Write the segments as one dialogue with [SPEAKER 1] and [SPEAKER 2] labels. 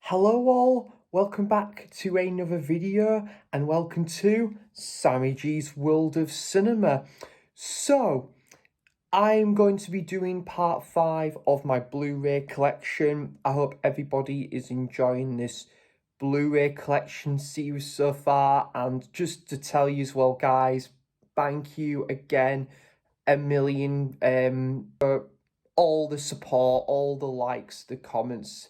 [SPEAKER 1] Hello all, welcome back to another video and welcome to Sammy G's World of Cinema. So, I'm going to be doing part 5 of my Blu-ray collection. I hope everybody is enjoying this Blu-ray collection series so far, and just to tell you as well guys, thank you again a million for all the support, all the likes, the comments.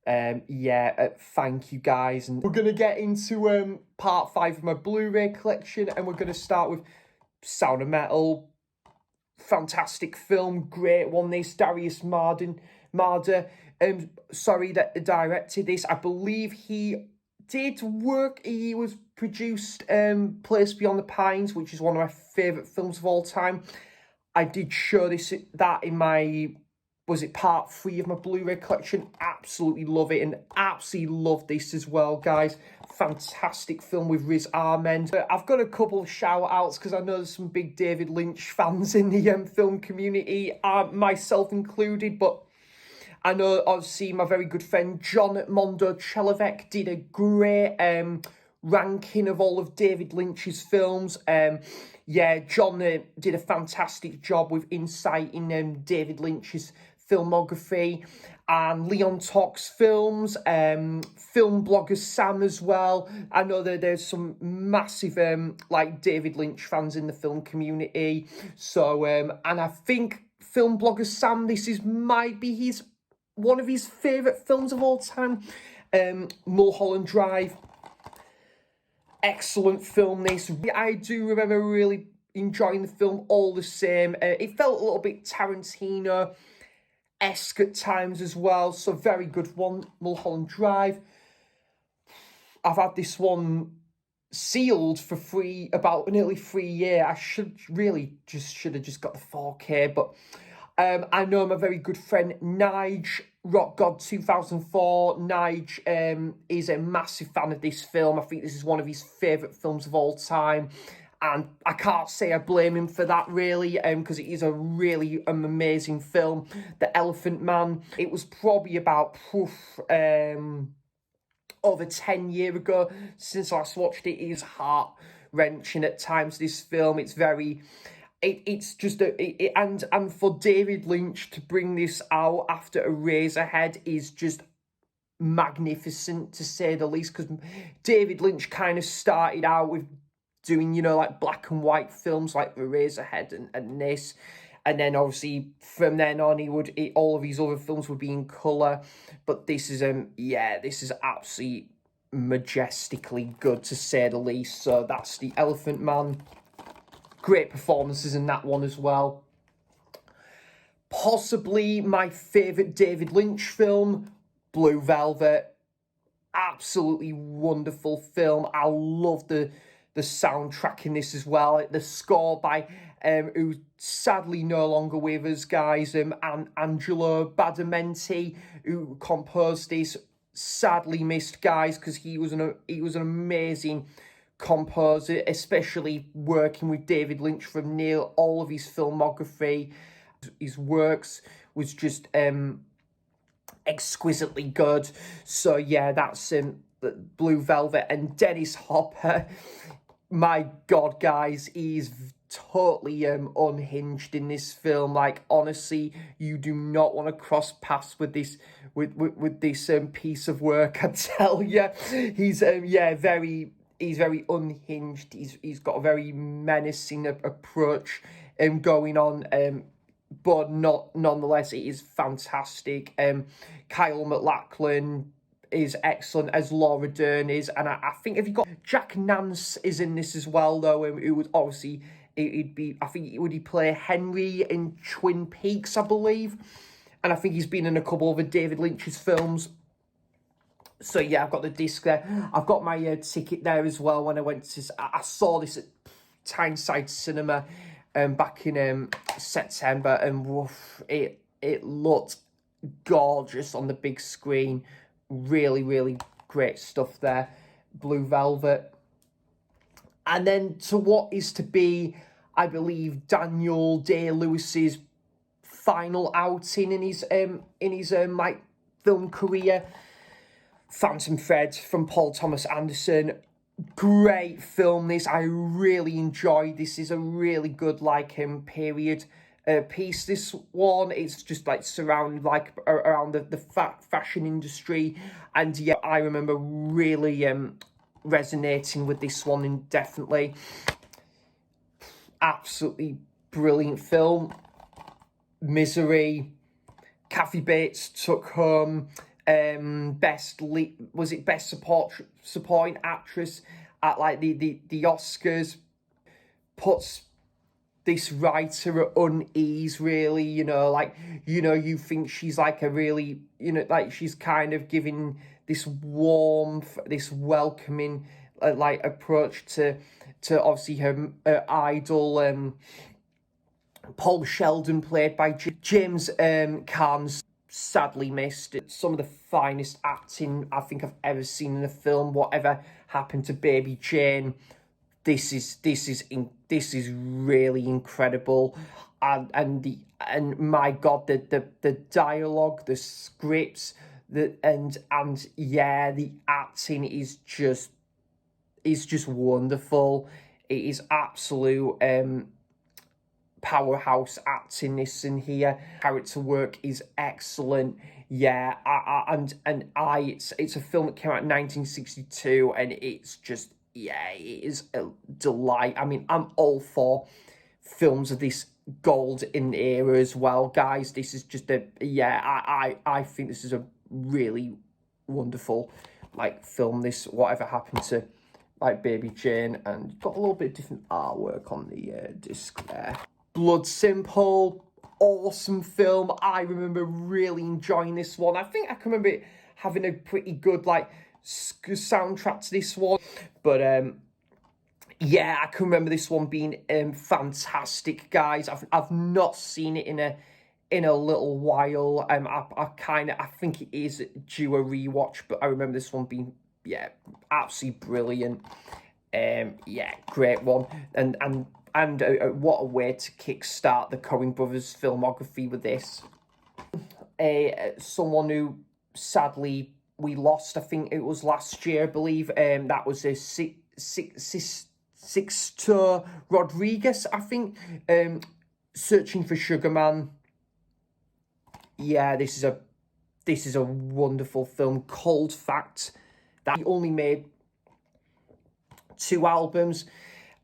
[SPEAKER 1] Thank you guys, and we're gonna get into part 5 of my Blu-ray collection, and we're gonna start with Sound of Metal. Fantastic film, great one. This Darius Marder, that directed this. I believe he did work. He was produced Place Beyond the Pines, which is one of my favourite films of all time. I did show that in my, was it part 3 of my Blu-ray collection? Absolutely love it, and absolutely love this as well, guys. Fantastic film with Riz Ahmed. I've got a couple of shout-outs because I know there's some big David Lynch fans in the film community, myself included, but I know obviously my very good friend John Mondo Chelovek did a great ranking of all of David Lynch's films. John did a fantastic job with insight in David Lynch's filmography, and Leon Talks Films, film blogger Sam as well. I know that there's some massive like David Lynch fans in the film community. So and I think film blogger Sam, might be one of his favourite films of all time. Mulholland Drive, excellent film this. I do remember really enjoying the film all the same. It felt a little bit Tarantino-esque at times as well, so very good one, Mulholland Drive. I've had this one sealed for free about nearly 3 years. I should have just got the 4K, but I know my very good friend Nige, Rock God 2004. Nige is a massive fan of this film. I think this is one of his favourite films of all time, and I can't say I blame him for that really, because it is a really amazing film. The Elephant Man, it was probably about over 10 years ago since I last watched it. It is heart-wrenching at times, this film. It's very... It's just and for David Lynch to bring this out after Eraserhead is just magnificent, to say the least, because David Lynch kind of started out with doing, like black and white films like Eraserhead and this, and then obviously from then on all of his other films would be in colour, but this is this is absolutely majestically good, to say the least. So that's The Elephant Man. Great performances in that one as well. Possibly my favourite David Lynch film, Blue Velvet. Absolutely wonderful film. I love the soundtrack in this as well. The score by who's sadly no longer with us, guys, and Angelo Badalamenti, who composed this. Sadly missed, guys, because he was an amazing composer, especially working with David Lynch from near all of his filmography. His works was just exquisitely good. So yeah, that's Blue Velvet. And Dennis Hopper, my God, guys, he's totally unhinged in this film. Like, honestly, you do not want to cross paths with this piece of work, I tell you. He's he's very unhinged. He's got a very menacing approach going on, but nonetheless, it is fantastic. Kyle MacLachlan is excellent, as Laura Dern is, and I think, have you got Jack Nance is in this as well, though, who would obviously, would he play Henry in Twin Peaks, I believe, and I think he's been in a couple of David Lynch's films. So yeah, I've got the disc there. I've got my ticket there as well. When I saw this at Tyneside Cinema back in September, and woof, it looked gorgeous on the big screen. Really, really great stuff there. Blue Velvet. And then to what is to be, I believe, Daniel Day-Lewis's final outing in his film career. Phantom Thread from Paul Thomas Anderson. Great film, this. I really enjoyed this. Is a really good, like, period piece, this one. It's just, like, surrounded, like, around the fashion industry. And, yeah, I remember really resonating with this one, and definitely. Absolutely brilliant film. Misery. Kathy Bates took home best supporting actress at, like, the Oscars. Puts this writer at unease, really, you know, like, you know, you think she's like a really, you know, like, she's kind of giving this warmth, this welcoming like approach to obviously her idol, Paul Sheldon, played by James Caan's sadly missed. It's some of the finest acting I think I've ever seen in a film. Whatever happened to Baby Jane? This is really incredible, and my God, the dialogue, the scripts, and yeah, the acting is just wonderful. It is absolute powerhouse acting, this in here. Character work is excellent. Yeah, it's a film that came out in 1962, and it's just, yeah, it is a delight. I mean, I'm all for films of this golden era as well, guys. This is just I think this is a really wonderful, like, film, this Whatever Happened to, like, Baby Jane, and got a little bit of different artwork on the disc there. Blood Simple, awesome film. I remember really enjoying this one. I think I can remember it having a pretty good, like, soundtrack to this one. But yeah, I can remember this one being fantastic, guys. I've not seen it in a little while. I think it is due a rewatch, but I remember this one being, yeah, absolutely brilliant. Yeah, great one. And what a way to kickstart the Coen brothers filmography with this. Someone who sadly we lost, I think it was last year, I believe. That was a Sixto Rodriguez, I think. Searching for Sugar Man. Yeah, this is a wonderful film. Cold Fact, that he only made 2 albums.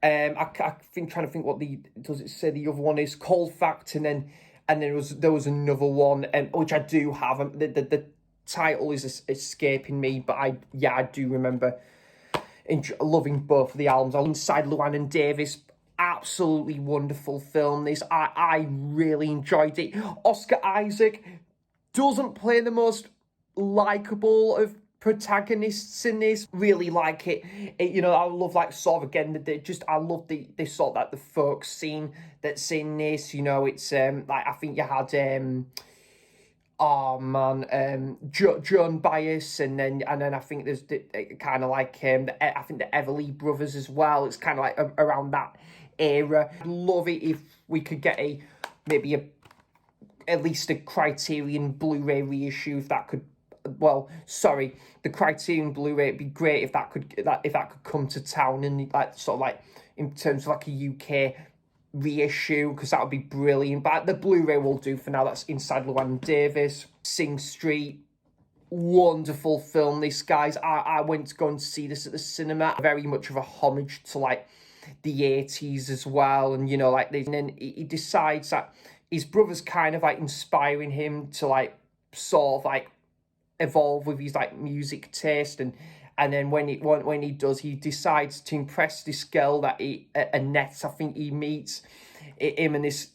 [SPEAKER 1] I think, trying to think what does it say the other one is? Cold Fact, and then there was another one, which I do have. The title is escaping me, but I do remember loving both of the albums. Inside Llewellyn Davis, absolutely wonderful film. This, I really enjoyed it. Oscar Isaac doesn't play the most likable of protagonists in this. Really like it. You know, I love, like, sort of, again, I love this sort of, like, the folk scene that's in this. You know, it's like, I think you had Joan Baez, and then I think there's kind of like I think the Everly Brothers as well. It's kind of like around that era. I'd love it if we could get at least a Criterion Blu-ray reissue, if that could. Well, sorry, the Criterion Blu-ray. It'd be great if that could come to town, and, like, sort of, like, in terms of, like, a UK reissue, because that would be brilliant. But the Blu-ray will do for now. That's Inside Llewellyn Davis. Sing Street, wonderful film, this, guys. I went to go and see this at the cinema. Very much of a homage to, like, the 80s as well, and, you know, like, and then he decides that his brother's kind of, like, inspiring him to, like, sort of, like, evolve with his, like, music taste, and then when he does, he decides to impress this girl that Annette, I think he meets. Him and this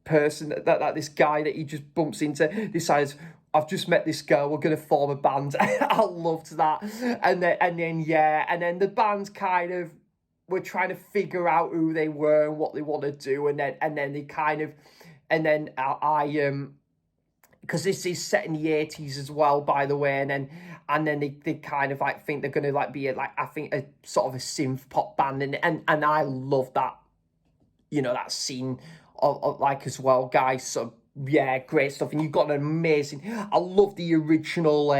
[SPEAKER 1] person, that this guy that he just bumps into, decides, I've just met this girl, we're gonna form a band. I loved that. And then the band kind of were trying to figure out who they were and what they want to do, and then they kind of, and then because this is set in the 80s as well, by the way, and then they kind of, like, think they're gonna, like, be I think a sort of a synth pop band, and I love that, you know, that scene of like, as well, guys. So Yeah, great stuff. And you've got an amazing... I love the original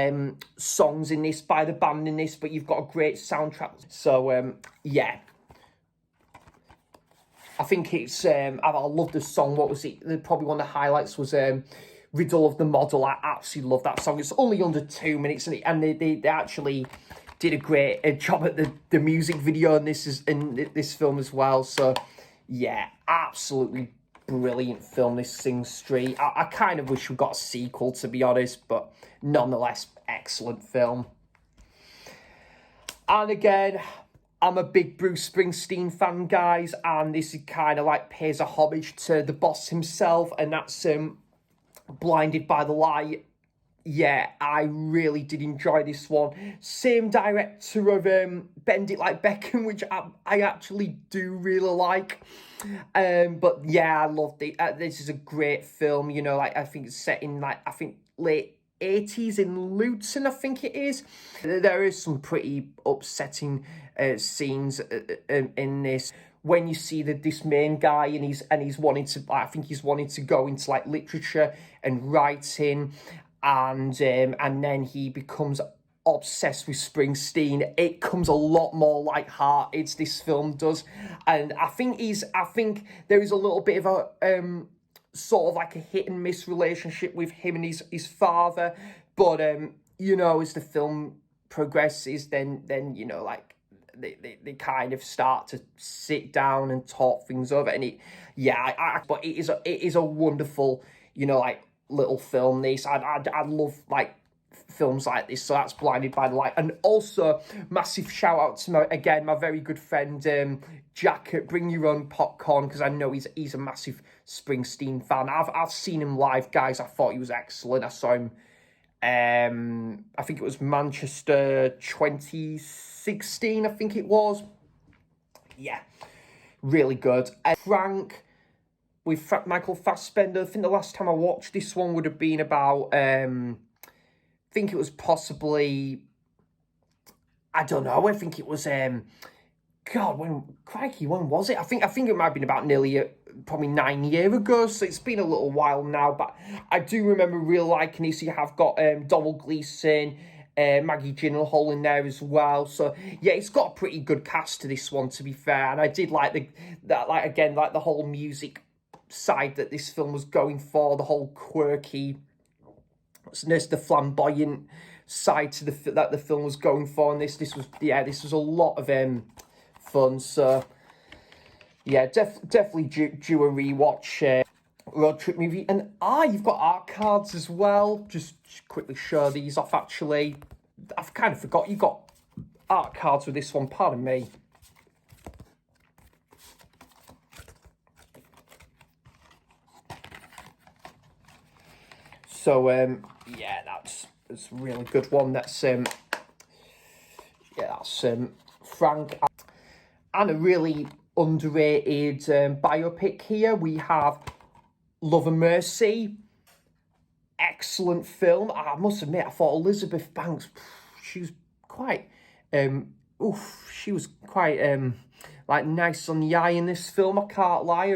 [SPEAKER 1] songs in this, by the band in this, but you've got a great soundtrack. So, yeah. I think it's... I love the song. What was it? Probably one of the highlights was... Riddle of the Model. I absolutely love that song. It's only under 2 minutes, and they actually did a great job at the music video in this film as well. So, yeah, absolutely brilliant film, this Sing Street. I kind of wish we got a sequel, to be honest, but nonetheless, excellent film. And again, I'm a big Bruce Springsteen fan, guys, and this is kind of like pays a homage to the boss himself, and that's Blinded by the Light. Yeah, I really did enjoy this one. Same director of Bend It Like Beckham, which I actually do really like. But yeah, I loved it. This is a great film, you know, like I think it's set in like, I think late 80s in Luton, I think it is. There is some pretty upsetting scenes in this. When you see this main guy and he's wanting to, I think he's wanting to go into like literature and writing, and then he becomes obsessed with Springsteen. It comes a lot more light-hearted, this film does, and I think there is a little bit of a sort of like a hit and miss relationship with him and his father, but you know, as the film progresses, then you know, like they kind of start to sit down and talk things over, and but it is a wonderful, you know, like little film. This I love like films like this. So that's Blinded by the Light. And also massive shout out to my very good friend Jack at Bring Your Own Popcorn, because I know he's a massive Springsteen fan. I've seen him live, guys. I thought he was excellent. I saw him I think it was Manchester 2016, I think it was. Yeah, really good. Frank with Michael Fassbender. I think the last time I watched this one would have been about, I think it was possibly, I don't know, I think it was, God, when was it? I think it might have been about nearly, probably 9 years ago, so it's been a little while now, but I do remember really liking it. So you have got Donald Gleeson, Maggie Gyllenhaal in there as well. So yeah, it's got a pretty good cast to this one, to be fair. And I did like the whole music side that this film was going for, the whole quirky, the flamboyant side to that the film was going for. And this was a lot of fun. So yeah, definitely due a rewatch. Road trip movie. And you've got art cards as well. Just quickly show these off, actually. I've kind of forgot you got art cards with this one, pardon me. So yeah, that's a really good one. That's Frank. And a really underrated biopic here. We have Love and Mercy. Excellent film. I must admit, I thought Elizabeth Banks, she was quite, she was quite, like, nice on the eye in this film, I can't lie.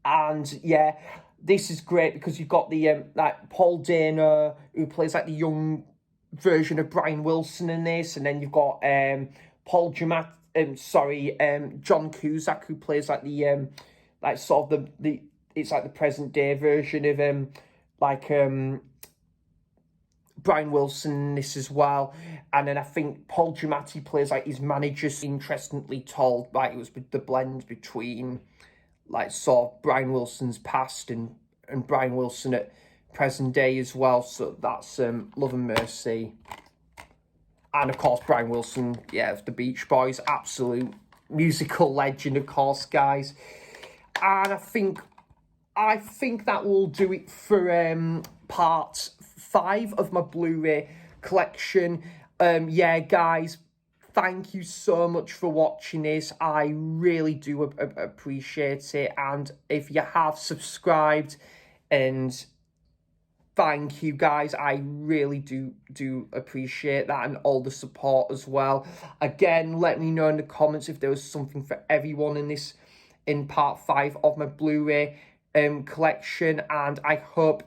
[SPEAKER 1] And, yeah, this is great because you've got the, like, Paul Dano, who plays, like, the young version of Brian Wilson in this, and then you've got, John Cusack, who plays, like, the, like, sort of the it's like the present day version of Brian Wilson in this as well. And then I think Paul Giamatti plays like his manager. Interestingly told, like, it was the blend between like sort of Brian Wilson's past and Brian Wilson at present day as well. So that's Love and Mercy. And of course Brian Wilson, yeah, the Beach Boys, absolute musical legend, of course, guys. And I think that will do it for part 5 of my Blu-ray collection. Yeah, guys, thank you so much for watching this. I really do appreciate it. And if you have subscribed, and thank you, guys. I really do appreciate that, and all the support as well. Again, let me know in the comments if there was something for everyone in part 5 of my Blu-ray collection, and I hope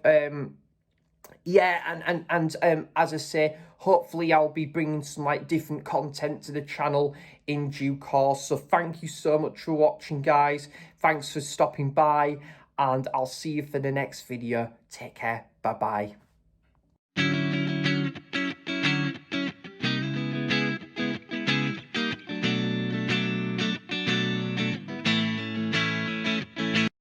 [SPEAKER 1] yeah, and as I say, hopefully I'll be bringing some like different content to the channel in due course. So thank you so much for watching, guys. Thanks for stopping by, and I'll see you for the next video. Take care. Bye bye.